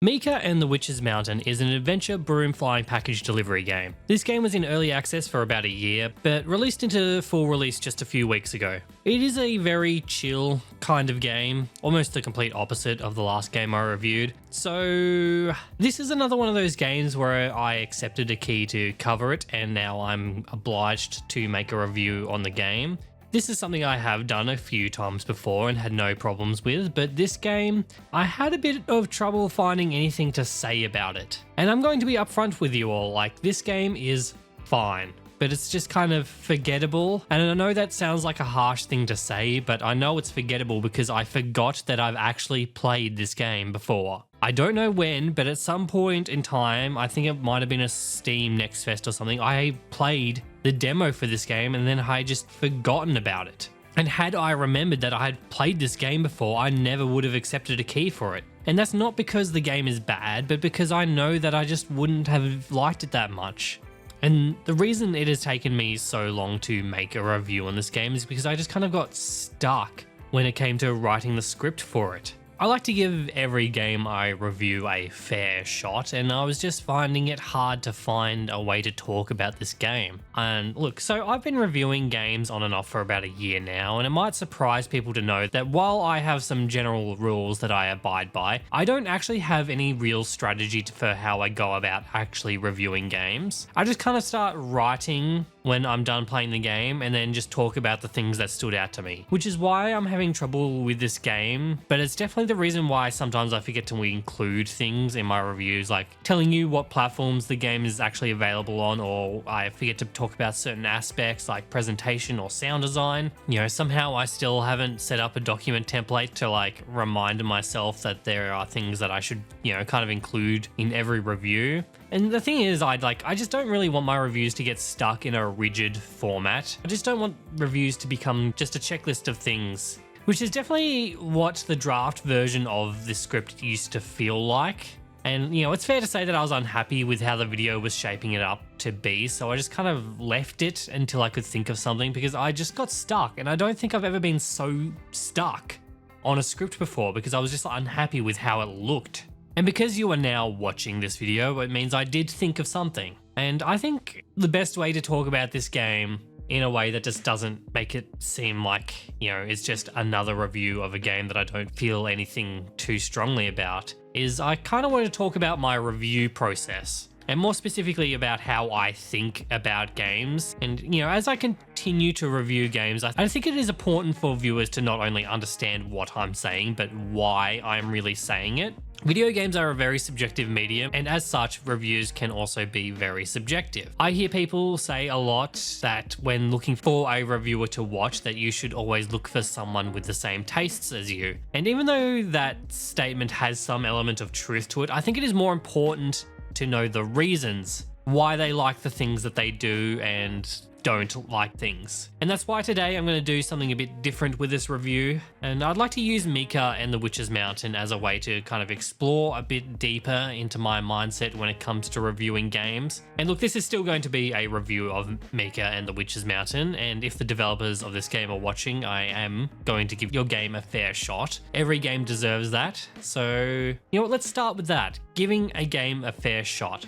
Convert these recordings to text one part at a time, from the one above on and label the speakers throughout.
Speaker 1: Mika and the Witch's Mountain is an adventure broom flying package delivery game. This game was in early access for about a year, but released into full release just a few weeks ago. It is a very chill kind of game, almost the complete opposite of the last game I reviewed. So this is another one of those games where I accepted a key to cover it, and now I'm obliged to make a review on the game. This is something I have done a few times before and had no problems with, but this game, I had a bit of trouble finding anything to say about it. And I'm going to be upfront with you all, like, this game is fine, but it's just kind of forgettable. And I know that sounds like a harsh thing to say, but I know it's forgettable because I forgot that I've actually played this game before. I don't know when, but at some point in time, I think it might have been a Steam Next Fest or something, I played the demo for this game and then I just forgotten about it. And had I remembered that I had played this game before, I never would have accepted a key for it. And that's not because the game is bad, but because I know that I just wouldn't have liked it that much. And the reason it has taken me so long to make a review on this game is because I just kind of got stuck when it came to writing the script for it. I like to give every game I review a fair shot, and I was just finding it hard to find a way to talk about this game. And look, so I've been reviewing games on and off for about a year now, and it might surprise people to know that while I have some general rules that I abide by, I don't actually have any real strategy for how I go about actually reviewing games. I just kind of start writing when I'm done playing the game and then just talk about the things that stood out to me, which is why I'm having trouble with this game, but it's definitely the reason why sometimes I forget to include things in my reviews, like telling you what platforms the game is actually available on, or I forget to talk about certain aspects like presentation or sound design. You know, somehow I still haven't set up a document template to like remind myself that there are things that I should, you know, kind of include in every review. And the thing is, I just don't really want my reviews to get stuck in a rigid format. I just don't want reviews to become just a checklist of things, which is definitely what the draft version of this script used to feel like. And, you know, it's fair to say that I was unhappy with how the video was shaping it up to be, so I just kind of left it until I could think of something because I just got stuck, and I don't think I've ever been so stuck on a script before because I was just unhappy with how it looked. And because you are now watching this video, it means I did think of something. And I think the best way to talk about this game in a way that just doesn't make it seem like, you know, it's just another review of a game that I don't feel anything too strongly about, is I kind of want to talk about my review process. And more specifically about how I think about games. And, you know, as I continue to review games, I think it is important for viewers to not only understand what I'm saying, but why I'm really saying it. Video games are a very subjective medium, and as such, reviews can also be very subjective. I hear people say a lot that when looking for a reviewer to watch, that you should always look for someone with the same tastes as you. And even though that statement has some element of truth to it, I think it is more important to know the reasons why they like the things that they do and don't like things. And that's why today I'm going to do something a bit different with this review, and I'd like to use Mika and the Witch's Mountain as a way to kind of explore a bit deeper into my mindset when it comes to reviewing games. And look, this is still going to be a review of Mika and the Witch's Mountain, and if the developers of this game are watching, I am going to give your game a fair shot. Every game deserves that. So, you know what, let's start with that. Giving a game a fair shot.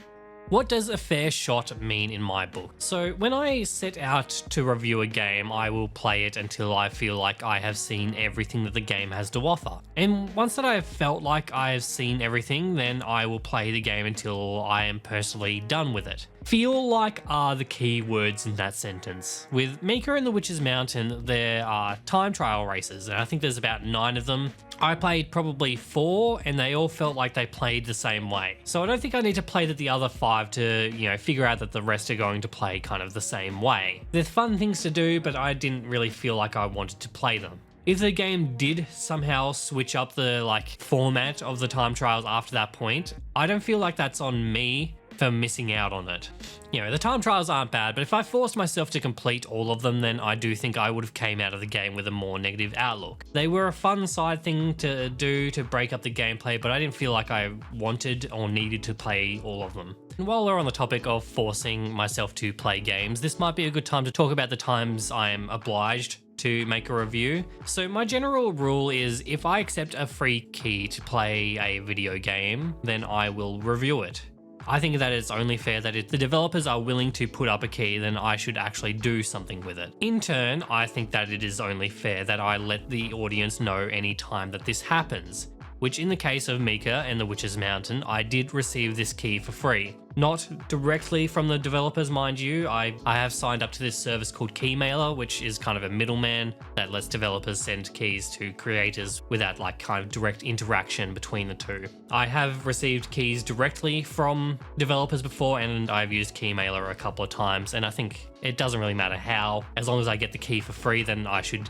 Speaker 1: What does a fair shot mean in my book? So when I set out to review a game, I will play it until I feel like I have seen everything that the game has to offer. And once that I have felt like I have seen everything, then I will play the game until I am personally done with it. Feel like are the key words in that sentence. With Mika and the Witch's Mountain, there are time trial races, and I think there's about 9 of them. I played probably 4, and they all felt like they played the same way. So I don't think I need to play the other 5 to, you know, figure out that the rest are going to play kind of the same way. They're fun things to do, but I didn't really feel like I wanted to play them. If the game did somehow switch up the format of the time trials after that point, I don't feel like that's on me. for missing out on it. You know, the time trials aren't bad, but if I forced myself to complete all of them, then I do think I would have came out of the game with a more negative outlook. They were a fun side thing to do to break up the gameplay, but I didn't feel like I wanted or needed to play all of them. And while we're on the topic of forcing myself to play games, this might be a good time to talk about the times I am obliged to make a review. So my general rule is if I accept a free key to play a video game, then I will review it. I think that it's only fair that if the developers are willing to put up a key, then I should actually do something with it. In turn, I think that it is only fair that I let the audience know any time that this happens, which in the case of Mika and the Witch's Mountain, I did receive this key for free. Not directly from the developers, mind you. I have signed up to this service called Keymailer, which is kind of a middleman that lets developers send keys to creators without like kind of direct interaction between the two. I have received keys directly from developers before, and I've used Keymailer a couple of times, and I think it doesn't really matter how. As long as I get the key for free, then I should,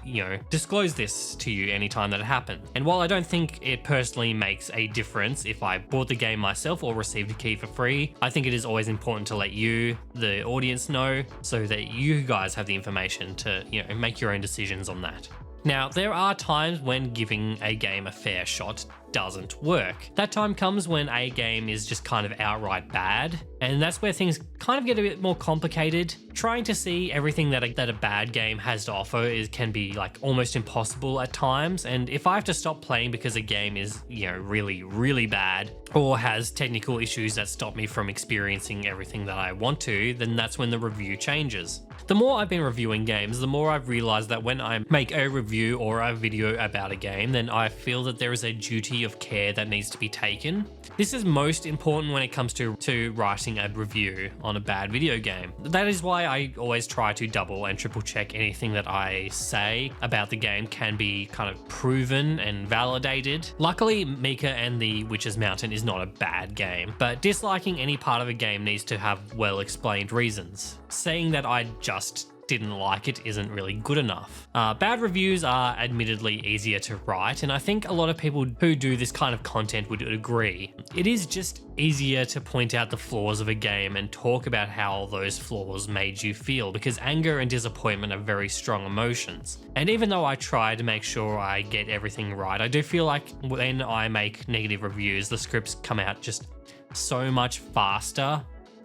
Speaker 1: disclose this to you anytime that it happens. And while I don't think it personally makes a difference if I bought the game myself or received a key for free, I think it is always important to let you, the audience, know so that you guys have the information to, make your own decisions on that. Now, there are times when giving a game a fair shot doesn't work. That time comes when a game is just kind of outright bad, and that's where things kind of get a bit more complicated. Trying to see everything that a bad game has to offer can be like almost impossible at times, and if I have to stop playing because a game is, really, really bad or has technical issues that stop me from experiencing everything that I want to, then that's when the review changes. The more I've been reviewing games, the more I've realized that when I make a review or a video about a game, then I feel that there is a duty of care that needs to be taken. This is most important when it comes to writing a review on a bad video game. That is why I always try to double and triple check anything that I say about the game can be kind of proven and validated. Luckily, Mika and the Witch's Mountain is not a bad game, but disliking any part of a game needs to have well-explained reasons. Saying that I just didn't like it isn't really good enough. Bad reviews are admittedly easier to write, and I think a lot of people who do this kind of content would agree. It is just easier to point out the flaws of a game and talk about how those flaws made you feel, because anger and disappointment are very strong emotions. And even though I try to make sure I get everything right, I do feel like when I make negative reviews, the scripts come out just so much faster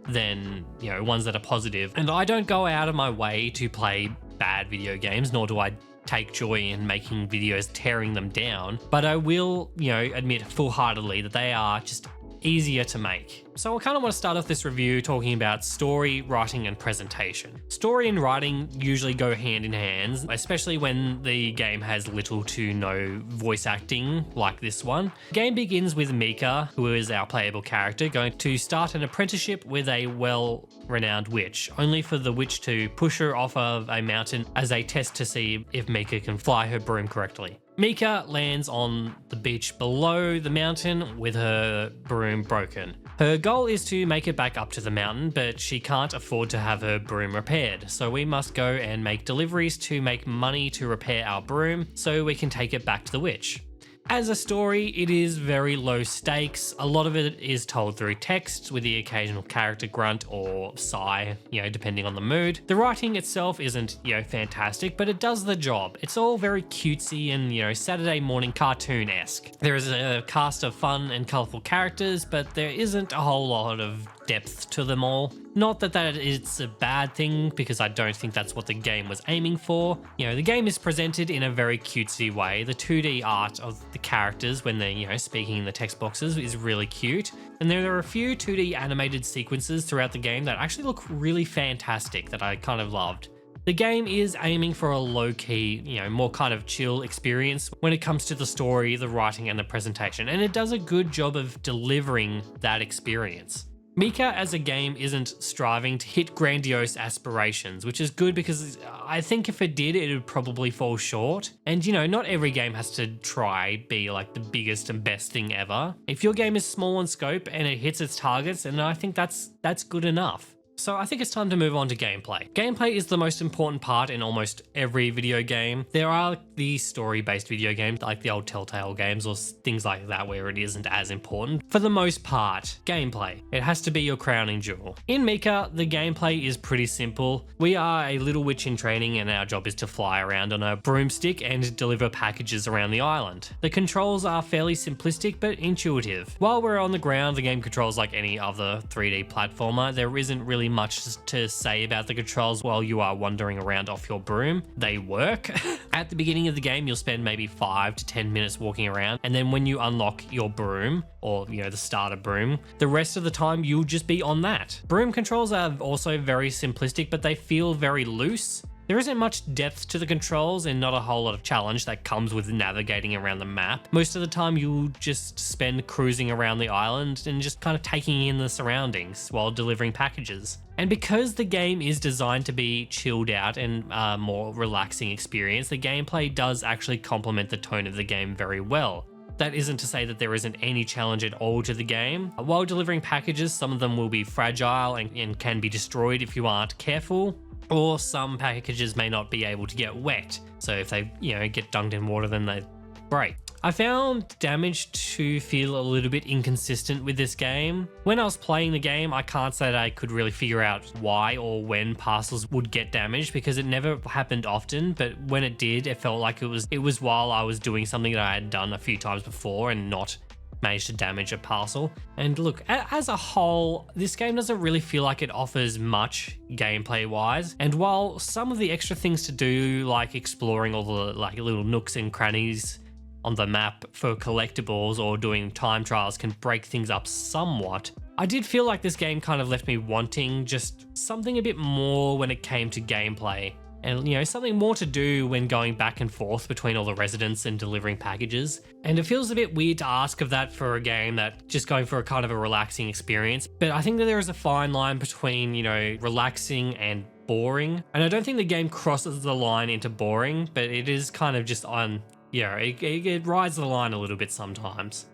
Speaker 1: than ones that are positive. And I don't go out of my way to play bad video games, nor do I take joy in making videos tearing them down, but I will admit full-heartedly that they are just easier to make. So I kind of want to start off this review talking about story, writing, and presentation. Story and writing usually go hand in hand, especially when the game has little to no voice acting like this one. The game begins with Mika, who is our playable character, going to start an apprenticeship with a well-renowned witch, only for the witch to push her off of a mountain as a test to see if Mika can fly her broom correctly. Mika lands on the beach below the mountain with her broom broken. Her goal is to make it back up to the mountain, but she can't afford to have her broom repaired, so we must go and make deliveries to make money to repair our broom so we can take it back to the witch. As a story, it is very low stakes. A lot of it is told through text with the occasional character grunt or sigh, depending on the mood. The writing itself isn't, fantastic, but it does the job. It's all very cutesy and, Saturday morning cartoon-esque. There is a cast of fun and colourful characters, but there isn't a whole lot of depth to them all. Not that it's a bad thing, because I don't think that's what the game was aiming for. The game is presented in a very cutesy way. The 2D art of the characters when they're, speaking in the text boxes is really cute. And there are a few 2D animated sequences throughout the game that actually look really fantastic that I kind of loved. The game is aiming for a low-key, more kind of chill experience when it comes to the story, the writing, and the presentation, and it does a good job of delivering that experience. Mika as a game isn't striving to hit grandiose aspirations, which is good because I think if it did, it would probably fall short. And not every game has to try be like the biggest and best thing ever. If your game is small in scope and it hits its targets, then I think that's good enough. So I think it's time to move on to gameplay. Gameplay is the most important part in almost every video game. There are the story-based video games like the old Telltale games or things like that where it isn't as important. For the most part, gameplay. It has to be your crowning jewel. In Mika, the gameplay is pretty simple. We are a little witch in training and our job is to fly around on a broomstick and deliver packages around the island. The controls are fairly simplistic but intuitive. While we're on the ground, the game controls like any other 3D platformer. There isn't really much to say about the controls while you are wandering around off your broom. They work. At the beginning of the game, you'll spend maybe 5 to 10 minutes walking around, and then when you unlock your broom, or the starter broom, the rest of the time you'll just be on that. Broom controls are also very simplistic, but they feel very loose. There isn't much depth to the controls and not a whole lot of challenge that comes with navigating around the map. Most of the time you'll just spend cruising around the island and just kind of taking in the surroundings while delivering packages. And because the game is designed to be chilled out and a more relaxing experience, the gameplay does actually complement the tone of the game very well. That isn't to say that there isn't any challenge at all to the game. While delivering packages, some of them will be fragile and can be destroyed if you aren't careful. Or some packages may not be able to get wet. So if they, get dunked in water, then they break. I found damage to feel a little bit inconsistent with this game. When I was playing the game, I can't say that I could really figure out why or when parcels would get damaged because it never happened often, but when it did, it felt like it was while I was doing something that I had done a few times before and not managed to damage a parcel. And look, as a whole, this game doesn't really feel like it offers much gameplay wise. And while some of the extra things to do, like exploring all the little nooks and crannies on the map for collectibles or doing time trials can break things up somewhat, I did feel like this game kind of left me wanting just something a bit more when it came to gameplay. And, something more to do when going back and forth between all the residents and delivering packages. And it feels a bit weird to ask of that for a game that just going for a kind of a relaxing experience. But I think that there is a fine line between, relaxing and boring. And I don't think the game crosses the line into boring, but it is kind of just on, it rides the line a little bit sometimes.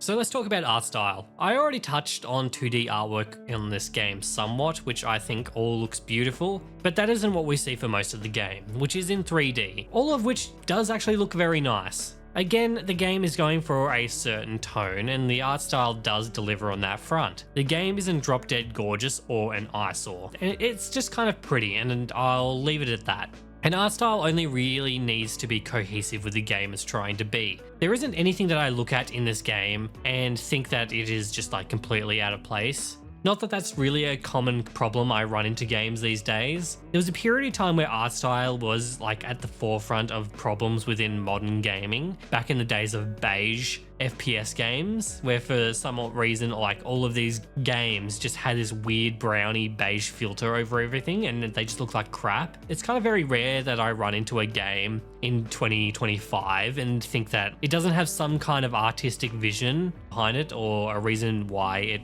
Speaker 1: So let's talk about art style. I already touched on 2D artwork in this game somewhat, which I think all looks beautiful, but that isn't what we see for most of the game, which is in 3D, all of which does actually look very nice. Again, the game is going for a certain tone, and the art style does deliver on that front. The game isn't drop dead gorgeous or an eyesore, and it's just kind of pretty, and I'll leave it at that. An art style only really needs to be cohesive with the game it's trying to be. There isn't anything that I look at in this game and think that it is just completely out of place. Not that that's really a common problem I run into games these days. There was a period of time where art style was at the forefront of problems within modern gaming, back in the days of beige FPS games, where for some odd reason all of these games just had this weird browny beige filter over everything and they just look like crap. It's kind of very rare that I run into a game in 2025 and think that it doesn't have some kind of artistic vision behind it or a reason why it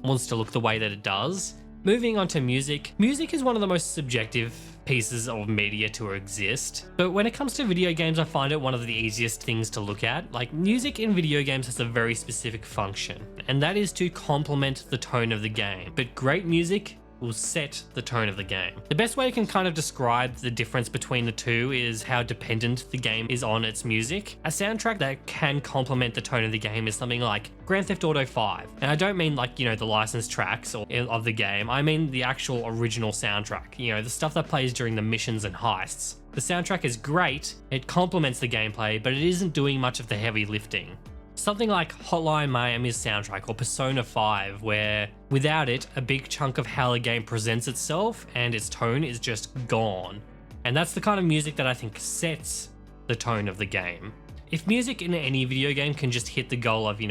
Speaker 1: wants to look the way that it does. Moving on to music. Music is one of the most subjective pieces of media to exist, but when it comes to video games, I find it one of the easiest things to look at. Music in video games has a very specific function, and that is to complement the tone of the game. But great music will set the tone of the game. The best way I can kind of describe the difference between the two is how dependent the game is on its music. A soundtrack that can complement the tone of the game is something like Grand Theft Auto 5. And I don't mean the licensed tracks of the game, I mean the actual original soundtrack, the stuff that plays during the missions and heists. The soundtrack is great, it complements the gameplay, but it isn't doing much of the heavy lifting. Something like Hotline Miami's soundtrack or Persona 5, where without it, a big chunk of how the game presents itself and its tone is just gone. And that's the kind of music that I think sets the tone of the game. If music in any video game can just hit the goal of,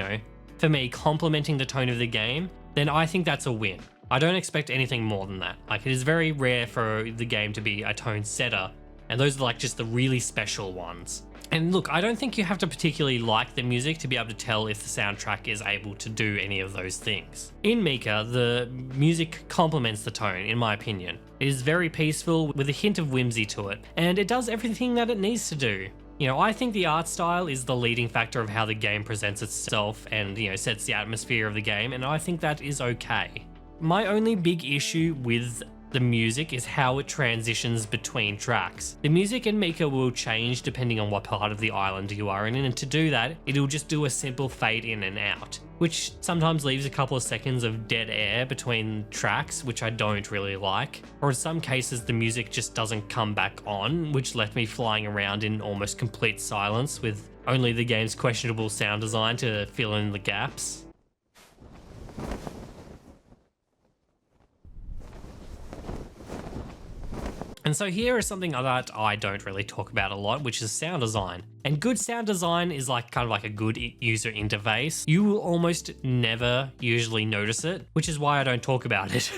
Speaker 1: for me, complementing the tone of the game, then I think that's a win. I don't expect anything more than that. It is very rare for the game to be a tone setter, and those are just the really special ones. And look, I don't think you have to particularly like the music to be able to tell if the soundtrack is able to do any of those things. In Mika, the music complements the tone, in my opinion. It is very peaceful with a hint of whimsy to it, and it does everything that it needs to do. I think the art style is the leading factor of how the game presents itself and, sets the atmosphere of the game, and I think that is okay. My only big issue with the music is how it transitions between tracks. The music in Mika will change depending on what part of the island you are in, and to do that, it'll just do a simple fade in and out, which sometimes leaves a couple of seconds of dead air between tracks, which I don't really like. Or in some cases, the music just doesn't come back on, which left me flying around in almost complete silence with only the game's questionable sound design to fill in the gaps. And so here is something that I don't really talk about a lot, which is sound design. And good sound design is like kind of like a good user interface. You will almost never usually notice it, which is why I don't talk about it.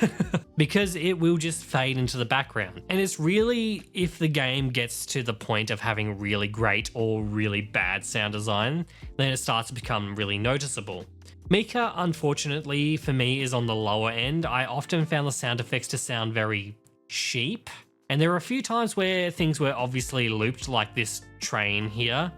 Speaker 1: Because it will just fade into the background. And it's really if the game gets to the point of having really great or really bad sound design, then it starts to become really noticeable. Mika, unfortunately for me, is on the lower end. I often found the sound effects to sound very cheap. And there are a few times where things were obviously looped, like this train here.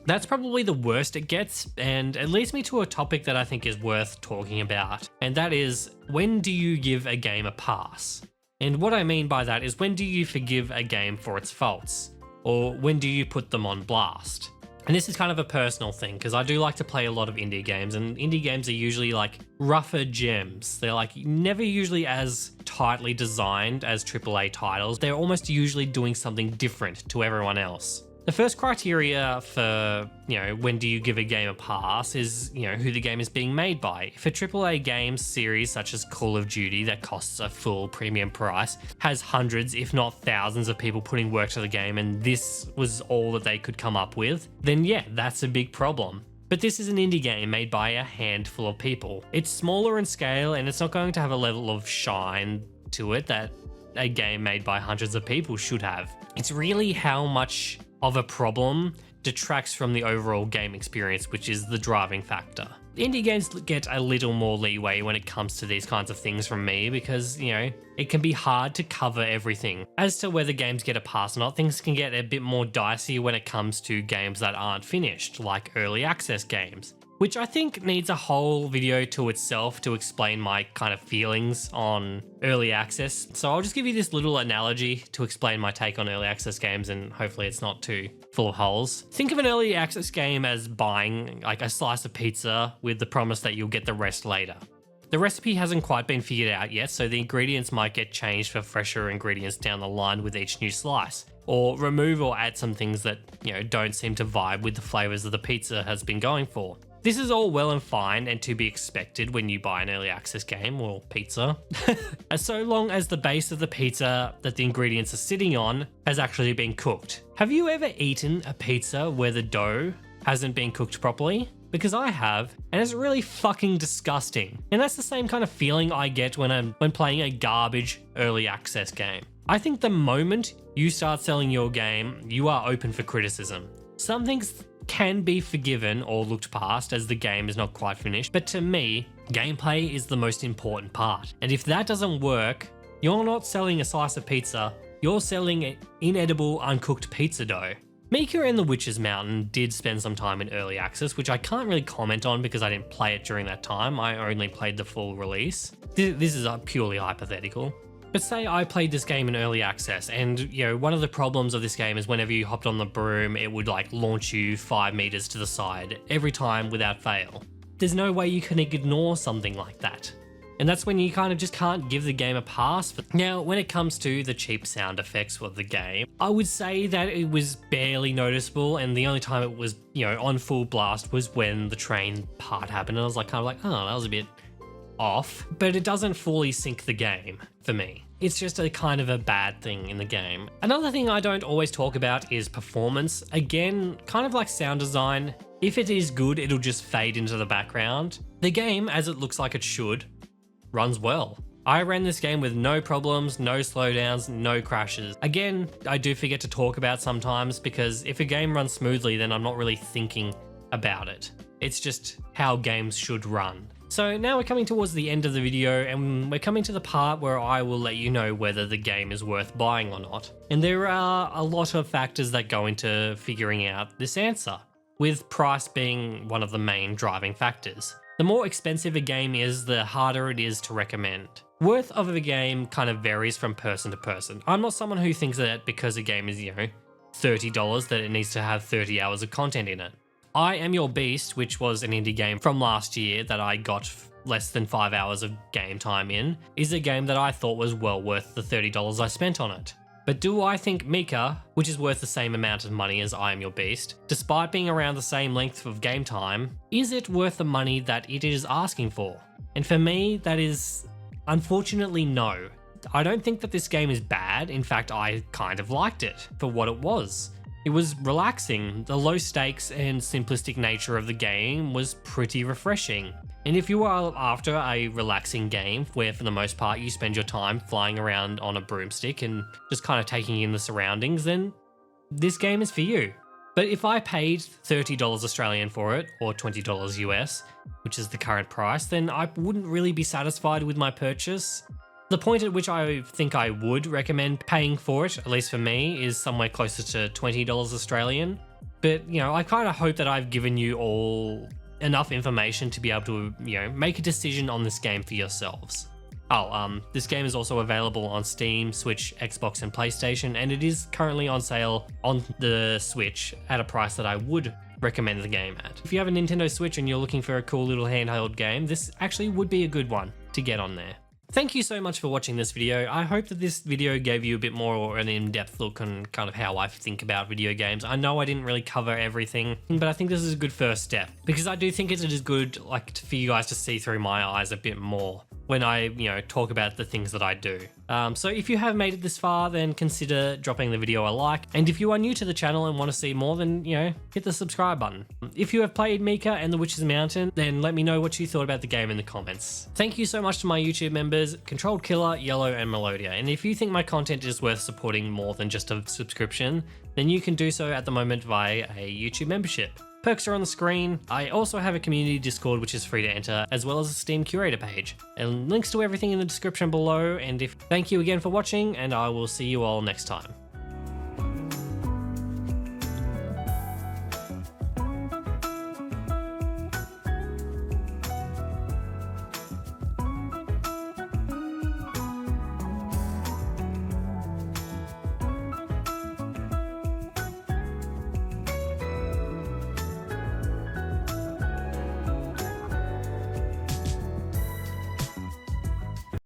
Speaker 1: That's probably the worst it gets, and it leads me to a topic that I think is worth talking about. And that is, when do you give a game a pass? And what I mean by that is, when do you forgive a game for its faults? Or when do you put them on blast? And this is kind of a personal thing, because I do like to play a lot of indie games, and indie games are usually like rougher gems. They're like never usually as tightly designed as AAA titles. They're almost usually doing something different to everyone else. The first criteria for, when do you give a game a pass is, who the game is being made by. If a AAA game series such as Call of Duty that costs a full premium price has hundreds, if not thousands of people putting work to the game, and this was all that they could come up with, then yeah, that's a big problem. But this is an indie game made by a handful of people. It's smaller in scale, and it's not going to have a level of shine to it that a game made by hundreds of people should have. It's really how much of a problem detracts from the overall game experience, which is the driving factor. Indie games get a little more leeway when it comes to these kinds of things from me because, it can be hard to cover everything. As to whether games get a pass or not, things can get a bit more dicey when it comes to games that aren't finished, like early access games, which I think needs a whole video to itself to explain my kind of feelings on early access. So I'll just give you this little analogy to explain my take on early access games, and hopefully it's not too full of holes. Think of an early access game as buying like a slice of pizza with the promise that you'll get the rest later. The recipe hasn't quite been figured out yet, so the ingredients might get changed for fresher ingredients down the line with each new slice, or remove or add some things that, don't seem to vibe with the flavors that the pizza has been going for. This is all well and fine and to be expected when you buy an early access game or pizza, as so long as the base of the pizza that the ingredients are sitting on has actually been cooked. Have you ever eaten a pizza where the dough hasn't been cooked properly? Because I have, and it's really fucking disgusting. And that's the same kind of feeling I get when playing a garbage early access game. I think the moment you start selling your game, you are open for criticism. Some things can be forgiven or looked past as the game is not quite finished, but to me, gameplay is the most important part. And if that doesn't work, you're not selling a slice of pizza, you're selling an inedible, uncooked pizza dough. Mika and the Witch's Mountain did spend some time in early access, which I can't really comment on because I didn't play it during that time. I only played the full release. This is purely hypothetical. But say I played this game in early access, and one of the problems of this game is whenever you hopped on the broom, it would like launch you 5 meters to the side every time without fail. There's no way you can ignore something like that. And that's when you kind of just can't give the game a pass. Now, when it comes to the cheap sound effects of the game, I would say that it was barely noticeable, and the only time it was, on full blast was when the train part happened, and I was like, oh, that was a bit off. But it doesn't fully sink the game for me. It's just a kind of a bad thing in the game. Another thing I don't always talk about is performance. Again, kind of like sound design. If it is good, it'll just fade into the background. The game, as it looks like it should, runs well. I ran this game with no problems, no slowdowns, no crashes. Again, I do forget to talk about sometimes because if a game runs smoothly, then I'm not really thinking about it. It's just how games should run. So now we're coming towards the end of the video, and we're coming to the part where I will let you know whether the game is worth buying or not. And there are a lot of factors that go into figuring out this answer, with price being one of the main driving factors. The more expensive a game is, the harder it is to recommend. Worth of a game kind of varies from person to person. I'm not someone who thinks that because a game is, $30 that it needs to have 30 hours of content in it. I Am Your Beast, which was an indie game from last year that I got less than 5 hours of game time in, is a game that I thought was well worth the $30 I spent on it. But do I think Mika, which is worth the same amount of money as I Am Your Beast, despite being around the same length of game time, is it worth the money that it is asking for? And for me, that is unfortunately no. I don't think that this game is bad. In fact, I kind of liked it for what it was. It was relaxing. The low stakes and simplistic nature of the game was pretty refreshing. And if you are after a relaxing game where for the most part you spend your time flying around on a broomstick and just kind of taking in the surroundings, then this game is for you. But if I paid $30 Australian for it, or $20 US, which is the current price, then I wouldn't really be satisfied with my purchase. The point at which I think I would recommend paying for it, at least for me, is somewhere closer to $20 Australian. But, I kind of hope that I've given you all enough information to be able to, make a decision on this game for yourselves. This game is also available on Steam, Switch, Xbox, and PlayStation, and it is currently on sale on the Switch at a price that I would recommend the game at. If you have a Nintendo Switch and you're looking for a cool little handheld game, this actually would be a good one to get on there. Thank you so much for watching this video. I hope that this video gave you a bit more an in-depth look on kind of how I think about video games. I know I didn't really cover everything, but I think this is a good first step because I do think it is good for you guys to see through my eyes a bit more when I, talk about the things that I do. So if you have made it this far, then consider dropping the video a like. And if you are new to the channel and want to see more, then, hit the subscribe button. If you have played Mika and the Witch's Mountain, then let me know what you thought about the game in the comments. Thank you so much to my YouTube members, Controlled Killer, Yellow, and Melodia. And if you think my content is worth supporting more than just a subscription, then you can do so at the moment via a YouTube membership. Perks are on the screen. I also have a community Discord which is free to enter, as well as a Steam curator page. And links to everything in the description below. And thank you again for watching, and I will see you all next time.